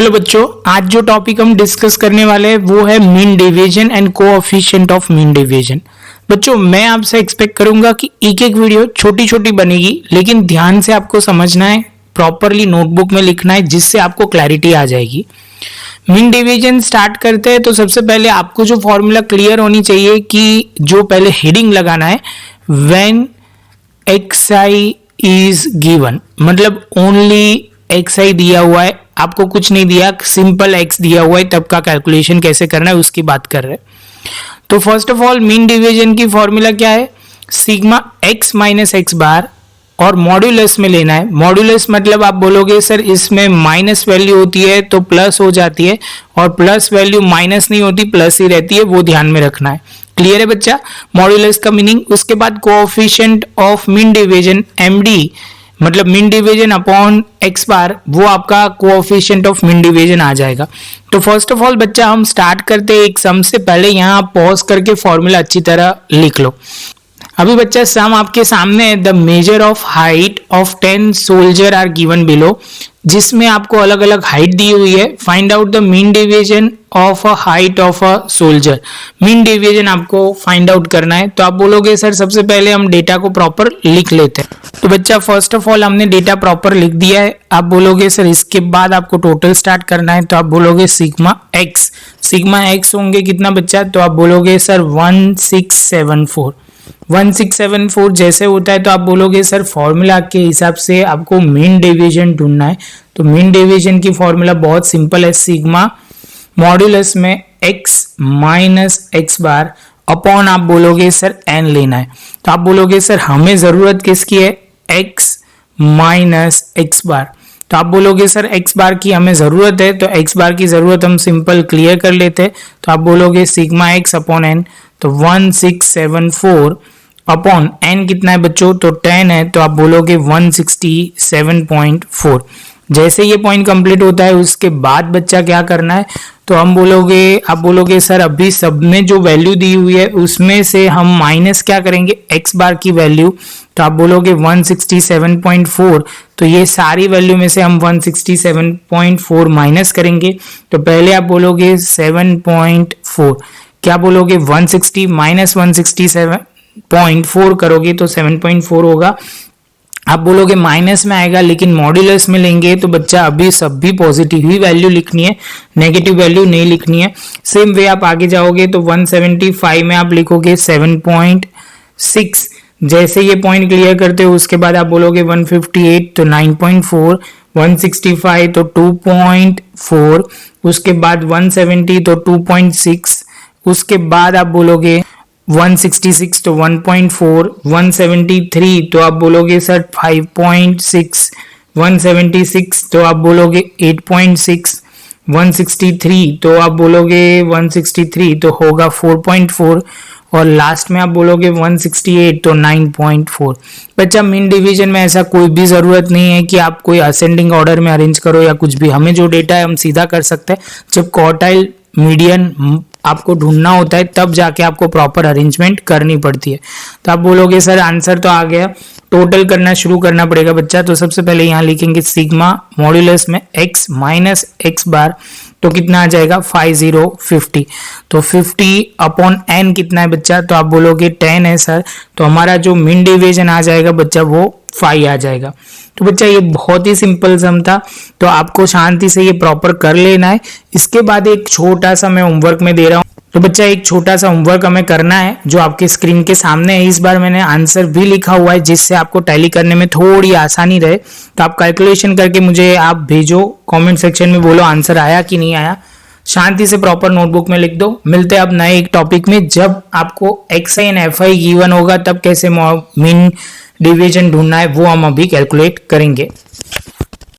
चलो बच्चों, आज जो टॉपिक हम डिस्कस करने वाले हैं वो है mean deviation and coefficient of mean deviation. बच्चों, मैं आपसे एक्सपेक्ट करूंगा कि एक एक वीडियो छोटी छोटी बनेगी, लेकिन ध्यान से आपको समझना है, प्रॉपरली नोटबुक में लिखना है, जिससे आपको क्लैरिटी आ जाएगी। मीन डेविएशन स्टार्ट करते हैं तो सबसे पहले आपको जो फॉर्मूला क्लियर होनी चाहिए कि जो पहले हेडिंग लगाना है, व्हेन xi इज गिवन, मतलब ओनली xi दिया हुआ है, आपको कुछ नहीं दिया, सिंपल x दिया हुआ है, तब का कैलकुलेशन कैसे करना है उसकी बात कर रहे हैं। तो first of all mean deviation की फॉर्मूला क्या है, सिग्मा x माइनस एक्स बार, और मॉड्यूलस में लेना है। मॉड्यूलस मतलब आप बोलोगे सर इसमें माइनस वैल्यू होती है तो प्लस हो जाती है, और प्लस वैल्यू माइनस नहीं होती, प्लस ही रहती है, वो ध्यान में रखना है। क्लियर है बच्चा, मॉड्यूलस का मीनिंग। उसके बाद coefficient of mean deviation MD, मतलब मीन डेविएशन अपॉन एक्स बार, वो आपका कोएफिशिएंट ऑफ मीन डेविएशन आ जाएगा। तो फर्स्ट ऑफ ऑल बच्चा हम स्टार्ट करते हैं एक सम से। पहले यहाँ पॉज करके फॉर्मूला अच्छी तरह लिख लो। अभी बच्चा सम आपके सामने है, the measure of height of 10 soldier are given below, जिसमें आपको अलग अलग हाइट दी हुई है। Find out the mean deviation of a height of a soldier. Mean deviation आपको फाइंड आउट करना है। तो आप बोलोगे सर सबसे पहले हम डेटा को प्रॉपर लिख लेते हैं। तो बच्चा फर्स्ट ऑफ ऑल हमने डेटा प्रॉपर लिख दिया है। आप बोलोगे सर इसके बाद आपको टोटल स्टार्ट करना है, तो आप बोलोगे सिग्मा एक्स। सिग्मा एक्स होंगे कितना बच्चा, तो आप बोलोगे सर 1674। 1674 जैसे होता है तो आप बोलोगे सर फॉर्मूला के हिसाब से आपको मीन डेविएशन ढूंढना है। तो मीन डेविएशन की फॉर्मूला बहुत सिंपल है, सिग्मा मॉड्यूलस में x minus x bar upon आप बोलोगे सर n लेना है। तो आप बोलोगे सर हमें जरूरत किसकी है, x माइनस एक्स बार। तो आप बोलोगे सर x बार की हमें जरूरत है, तो x बार की जरूरत हम सिंपल क्लियर कर लेते हैं। तो आप बोलोगे सिग्मा x अपॉन n, तो 1674 अपॉन n कितना है बच्चों, तो 10 है, तो आप बोलोगे 167.4। जैसे ये पॉइंट कंप्लीट होता है उसके बाद बच्चा क्या करना है, तो हम बोलोगे, आप बोलोगे सर अभी सब में जो वैल्यू दी हुई है उसमें से हम माइनस क्या करेंगे, x बार की वैल्यू। तो आप बोलोगे 167.4, तो ये सारी वैल्यू में से हम 167.4 माइनस करेंगे। तो पहले आप बोलोगे 7.4, क्या बोलोगे 160 माइनस 167.4 करोगे तो 7.4 होगा। आप बोलोगे माइनस में आएगा, लेकिन मॉड्यूलस में लेंगे तो बच्चा अभी सब भी पॉजिटिव ही वैल्यू लिखनी है, नेगेटिव वैल्यू नहीं लिखनी है। सेम वे आप आगे जाओगे तो 175 में आप लिखोगे 7.6। जैसे ये पॉइंट क्लियर करते हो उसके बाद आप बोलोगे 158 तो 9.4, 165 तो 2.4, उसके बाद 170 तो 2.6, उसके बाद आप बोलोगे 166 तो 1.4, 173 तो आप बोलोगे सर 5.6, 176 तो आप बोलोगे 8.6, 163 तो आप बोलोगे 163 तो होगा 4.4, और लास्ट में आप बोलोगे 168 तो 9.4। बच्चा मीन डिवीजन में ऐसा कोई भी जरूरत नहीं है कि आप कोई असेंडिंग ऑर्डर में अरेंज करो या कुछ भी। हमें जो डेटा है हम सीधा कर सकते हैं। जब क्वार्टाइल मीडियन आपको ढूंढना होता है तब जाके आपको प्रॉपर अरेंजमेंट करनी पड़ती है। तो आप बोलोगे सर आंसर तो आ गया, टोटल करना शुरू करना पड़ेगा बच्चा। तो सबसे पहले यहाँ लिखेंगे सिग्मा मॉड्यूलस में x माइनस एक्स बार, तो कितना आ जाएगा 5050। तो 50 अपॉन n कितना है बच्चा, तो आप बोलोगे 10 है सर, तो हमारा जो मीन डेविएशन आ जाएगा बच्चा वो 5 आ जाएगा। तो बच्चा ये बहुत ही सिंपल सम था, तो आपको शांति से ये प्रॉपर कर लेना है। इसके बाद एक छोटा सा मैं होमवर्क में दे रहा हूँ। तो बच्चा एक छोटा सा होमवर्क हमें करना है जो आपके स्क्रीन के सामने है। इस बार मैंने आंसर भी लिखा हुआ है जिससे आपको टैली करने में थोड़ी आसानी रहे। तो आप कैलकुलेशन करके मुझे आप भेजो, कमेंट सेक्शन में बोलो आंसर आया कि नहीं आया। शांति से प्रॉपर नोटबुक में लिख दो। मिलते हैं अब नए एक टॉपिक में, जब आपको XI एंड FI गिवन होगा तब कैसे मीन डेविएशन ढूंढना है वो हम अभी कैलकुलेट करेंगे।